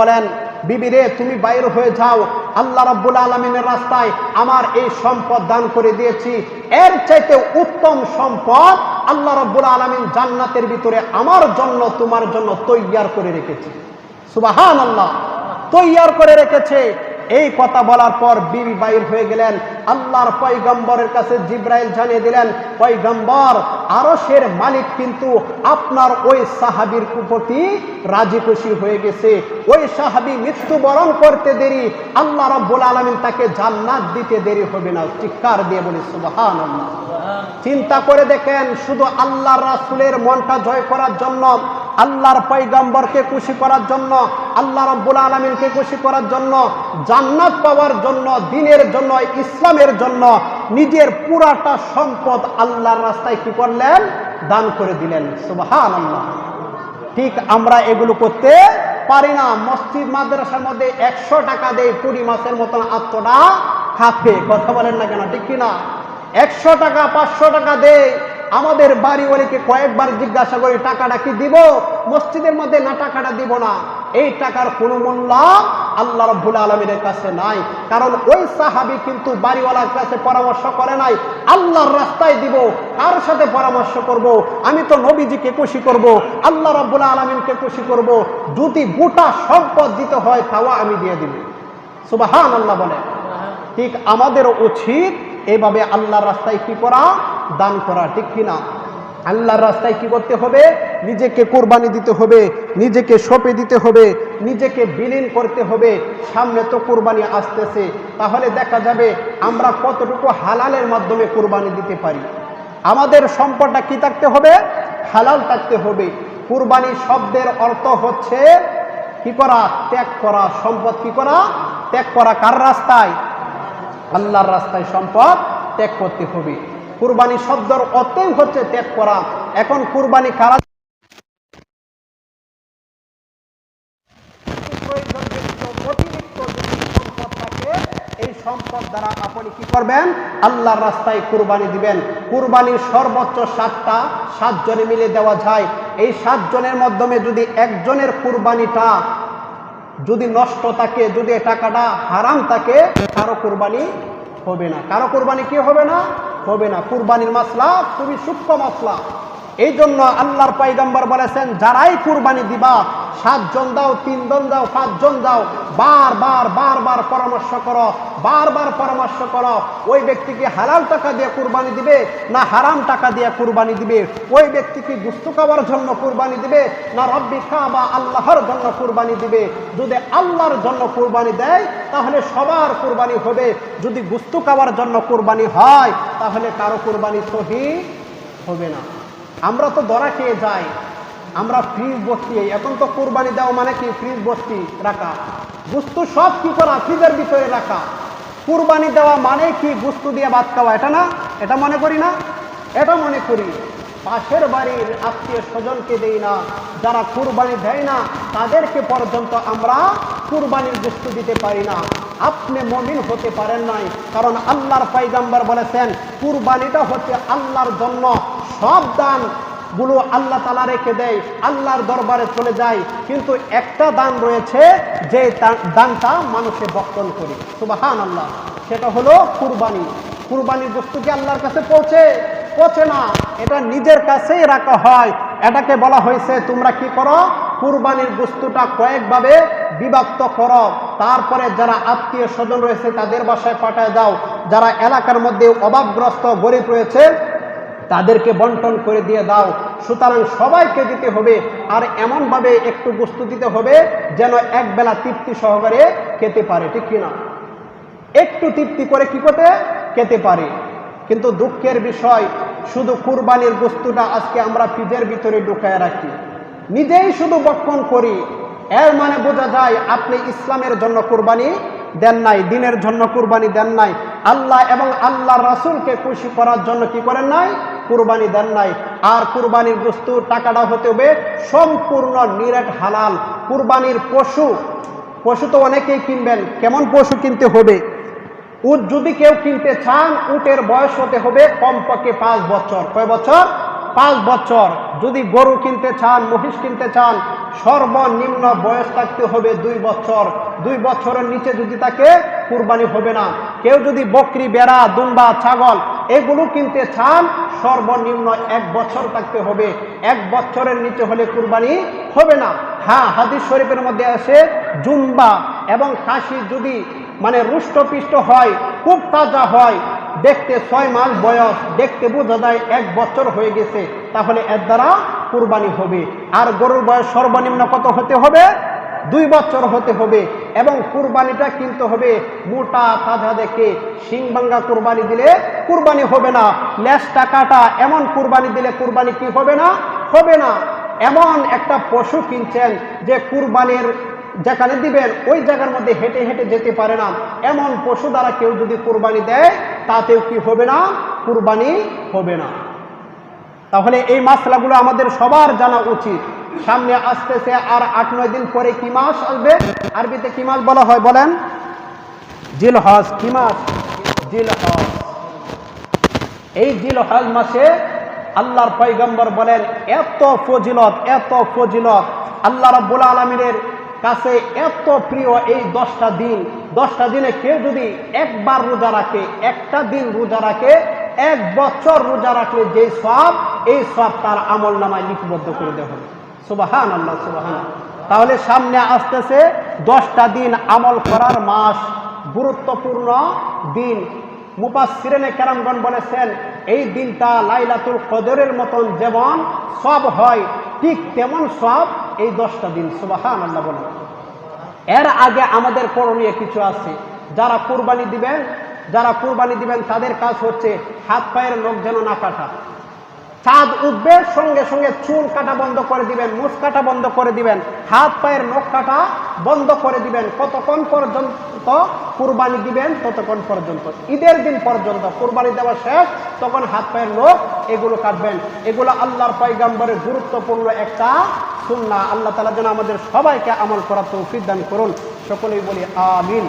বলেন, বিবি রে তুমি বাইর হয়ে যাও, আল্লাহ রাব্বুল আলামিনের রাস্তায় আমার এই সম্পদ দান করে দিয়েছি, এর চাইতে উত্তম সম্পদ আল্লাহ রাব্বুল আলামিন জান্নাতের ভিতরে আমার জন্য তোমার জন্য তৈয়ার করে রেখেছে। সুবহানাল্লাহ, তৈয়ার করে রেখেছে। এই কথা বলার পর বিবি বাইর হয়ে গেলেন। আল্লাহর পয়গম্বরের কাছে জিব্রাইল জানিয়ে দিলেন, পয়গম্বর, আরশের মালিক কিন্তু আপনার ওই সাহাবীর প্রতি রাজি খুশি হয়ে গেছে। ওই সাহাবী মৃত্যুবরণ করতে দেরি, আল্লাহ রাব্বুল আলামিন তাকে জান্নাত দিতে দেরি হবে না। চিৎকার দিয়ে বলি সুবহানাল্লাহ। চিন্তা করে দেখেন, শুধু আল্লাহর রাসূলের মনটা জয় করার জন্য, আল্লাহর পয়গম্বরকে খুশি করার জন্য, আল্লাহ রাব্বুল আলামিনকে খুশি করার জন্য, জান্নাত পাওয়ার জন্য, দ্বীনের জন্য, ইসলামের জন্য নিজের পুরাটা সম্পদ আল্লাহর রাস্তায় কি করলেন? দান করে দিলেন। সুবহানাল্লাহ। ঠিক আমরা এগুলো করতে পারি না। মসজিদ মাদ্রাসার মধ্যে 100 টাকা দেয়, পুরি মাছের মতন আত্মটা খাপে। কথা বলেন না কেন? ঠিক কিনা? 100 টাকা 500 টাকা দেয়। আমাদের বাড়িওয়ালিকে কয়েকবার জিজ্ঞাসা করি, টাকাটা কি দিব মসজিদের মধ্যে? না, টাকাটা দিব না। এই টাকার কোনো মূল্য আল্লাহ রাব্বুল আলামিনের কাছে নাই। কারণ ওই সাহাবী কিন্তু বাড়িওয়ালার কাছে পরামর্শ করে নাই, আল্লাহর রাস্তায় দিব। কার সাথে পরামর্শ করব? আমি তো নবীজিকে খুশি করব, আল্লাহ রাব্বুল আলামিনকে খুশি করব। যদি গোটা সম্পদ দিতে হয় তাও আমি দিয়ে দিব। সুবহানাল্লাহ বলে। ঠিক আমাদেরও উচিত এইভাবে আল্লাহর রাস্তায় কি করা? দান করা। ঠিক কিনা? আল্লাহর রাস্তায় কি করতে হবে? নিজেকে কোরবানি দিতে হবে, নিজেকে সঁপে দিতে হবে, নিজেকে বিলীন করতে হবে। সামনে তো কোরবানি আসতেছে, তাহলে দেখা যাবে আমরা কতটুকু হালালের মাধ্যমে কোরবানি দিতে পারি। আমাদের সম্পদটা কি থাকতে হবে? হালাল থাকতে হবে। কোরবানি শব্দের অর্থ হচ্ছে কি করা? ত্যাগ করা। সম্পদ কি করা? ত্যাগ করা। কার রাস্তায়? আল্লাহর রাস্তায় সম্পদ ত্যাগ করতে হবে। কুরবানি শব্দের অর্থই হচ্ছে ত্যাগ করা। এখন কুরবানি কারা? অতিরিক্ত যদি সম্পদ থাকে, এই সম্পদ দ্বারা আপনি কি করবেন? আল্লাহর রাস্তায় কুরবানি দিবেন। কুরবানির সর্বোচ্চ 7 জনে মিলে দেওয়া যায়। এই 7 জনের মাধ্যমে যদি একজনের কুরবানিটা যদি নষ্ট থাকে, যদি টাকাটা হারাম থাকে, কারো কুরবানি হবে না। কারো কুরবানি কি হবে না? হবে না। কুরবানির মাসলা খুবই সূক্ষ্ম মাসলা। এই জন্য আল্লাহর পয়গম্বর বলেছেন, যারাই কুরবানি দিবা 7 জন দাও, 3 জন দাও, 5 জন দাও, বারবার পরামর্শ করো, বারবার পরামর্শ করো। ওই ব্যক্তি কি হালাল টাকা দিয়ে কুরবানি দিবে না হারাম টাকা দিয়ে কুরবানি দিবে? ওই ব্যক্তি কি গোশত খাওয়ার জন্য কুরবানি দিবে না রব্বি কাবা আল্লাহর জন্য কুরবানি দিবে? যদি আল্লাহর জন্য কুরবানি দেয় তাহলে সবার কুরবানি হবে। যদি গোশত খাওয়ার জন্য কুরবানি হয় তাহলে কারো কুরবানি সহিহ হবে না। আমরা তো ধরা খেয়ে যাই, আমরা ফ্রিজ ভর্তি। এখন তো কুরবানি দেওয়া মানে কি? ফ্রিজ ভর্তি রাখা, গোশত সব কি করা? ফ্রিজের ভিতরে রাখা। কুরবানি দেওয়া মানে কি? গোশত দিয়ে ভাত খাওয়া। এটা না? এটা মনে করি না? এটা মনে করি। পাশের বাড়ির আত্মীয় স্বজনকে দেই না, যারা কুরবানি দেয় না তাদেরকে পর্যন্ত আমরা কুরবানির গোশত দিতে পারি না। আপনি মুমিন হতে পারেন নাই, কারণ আল্লাহর পয়গম্বর বলেছেন কুরবানিটা হচ্ছে আল্লাহর জন্য। সব দান গুলো আল্লাহ তাআলা রেখে দেয়, আল্লাহর দরবারে চলে যায়, কিন্তু একটা দান রয়েছে যে দানটা মানুষে বক্ষণ করে। সুবহানাল্লাহ। সেটা হলো কুরবানি। কুরবানির গোশত কি আল্লাহর কাছে পৌঁছে না, এটা নিজের কাছেই রাখা হয়। এটাকে বলা হয়েছে তোমরা কি করো? কুরবানির গোশতটা কয়েকভাবে বিভক্ত করো, তারপরে যারা আত্মীয় স্বজন রয়েছে তাদের বাসায় পাঠায় দাও, যারা এলাকার মধ্যে অভাবগ্রস্ত গরিব রয়েছে তাদেরকে বন্টন করে দিয়ে দাও। সুতরাং সবাইকে দিতে হবে, আর এমনভাবে একটু গোশত দিতে হবে যেন একবেলা তৃপ্তি সহকারে খেতে পারে। ঠিক কিনা? একটু তৃপ্তি করে কি করতে খেতে পারে। কিন্তু দুঃখের বিষয়, শুধু কুরবানির গোশতটা আজকে আমরা ফ্রিজের ভিতরে ঢুকায় রাখি, নিজেই শুধু বক্ষণ করি। এর মানে বোঝা যায় আপনি ইসলামের জন্য কুরবানি দেন নাই, দ্বীনের জন্য কুরবানি দেন নাই, আল্লাহ এবং আল্লাহর রাসূলকে খুশি করার জন্য কি করেন নাই? কুরবানি দেন নাই। আর কুরবানির গোশত টাকাটা হতে হবে সম্পূর্ণ নিরেট হালাল। কুরবানির পশু তো অনেকেই কিনবেন, কেমন পশু কিনতে হবে? উট যদি কেউ কিনতে চান, উটের বয়স হতে হবে কমপক্ষে 5 বছর। কয় বছর? 5 বছর। যদি গরু কিনতে চান, মহিষ কিনতে চান, সর্বনিম্ন বয়স থাকতে হবে 2 বছর। 2 বছরের নিচে যদি থাকে কুরবানি হবে না। কেউ যদি বকরি, বেড়া, দুম্বা, ছাগল এগুলো কিনতে চান, সর্বনিম্ন 1 বছর থাকতে হবে। 1 বছরের নিচে হলে কুরবানি হবে না। হ্যাঁ, হাদিস শরীফের মধ্যে আছে জুম্বা এবং খাসি যদি মানে রুষ্টপিষ্ট হয়, খুব তাজা হয়, দেখতে 6 মাস বয়স, দেখতে বোঝা যায় 1 বছর হয়ে গেছে, তাহলে এর দ্বারা কুরবানি হবে। আর গরুর বয়স সর্বনিম্ন কত হতে হবে? 2 বছর হতে হবে। এবং কুরবানিটা কিনতে হবে মোটা তাজা দেখে। শিংবাঙ্গা কুরবানি দিলে কুরবানি হবে না। লেজটা কাটা এমন কুরবানি দিলে কুরবানি কি হবে না? হবে না। এমন একটা পশু কিনছেন যে কুরবানির যেখানে দিবেন ওই জায়গার মধ্যে হেঁটে হেঁটে যেতে পারে না, এমন পশু দ্বারা কেউ যদি কুরবানি দেয় তাতেও কি হবে না? কুরবানি হবে না। তাহলে এই মাসলাগুলো আমাদের সবার জানা উচিত। সামনে আসতেছে আর 8-9 দিন পরে কি মাস আসবে? আরবিতে কি মাস বলা হয় বলেন? জিলহজ। কি মাস? জিলহজ। এই জিলহজ মাসে আল্লাহর পয়গম্বর বলেন এত ফজিলত, এত ফজিলত, আল্লাহ রাব্বুল আলামিনের কাছে এত প্রিয় এই 10টা দিন। 10টা দিনে কেউ যদি একবার রোজা রাখে, একটা দিন রোজা রাখে, 1 বছর রোজা রাখলে যে সওয়াব, এই সওয়াব তার আমল নামায় লিপিবদ্ধ করে দেওয়া হবে। সুবহানাল্লাহ, সুবহানাল্লাহ। তাহলে সামনে আসতেছে 10টা দিন আমল করার মাস, গুরুত্বপূর্ণ দিন। মুফাসসিরিনে কেরামগণ বলেছেন এই দিনটা লাইলাতুল কদরের মতন যেমন সওয়াব হয়, ঠিক তেমন সওয়াব এই 10টা দিন। সুবহানাল্লাহ বলেন। এর আগে আমাদের করণীয় কিছু আছে। যারা কুরবানি দিবেন তাদের কাজ হচ্ছে হাত পায়ের নখ যেন না কাটা। চাঁদ উঠবে সঙ্গে সঙ্গে চুল কাটা বন্ধ করে দিবেন, মুছ কাটা বন্ধ করে দিবেন, হাত পায়ের নখ কাটা বন্ধ করে দিবেন। কতক্ষণ পর্যন্ত কুরবানি দিবেন? ততক্ষণ পর্যন্ত, ঈদের দিন পর্যন্ত। কুরবানি দেওয়া শেষ, তখন হাত পায়ের নখ এগুলো কাটবেন। এগুলো আল্লাহর পয়গম্বরের গুরুত্বপূর্ণ একটা সুন্নাহ। আল্লাহ তাআলা যেন আমাদের সবাইকে আমল করার তৌফিক দান করুন। সকলেই বলি আমিন।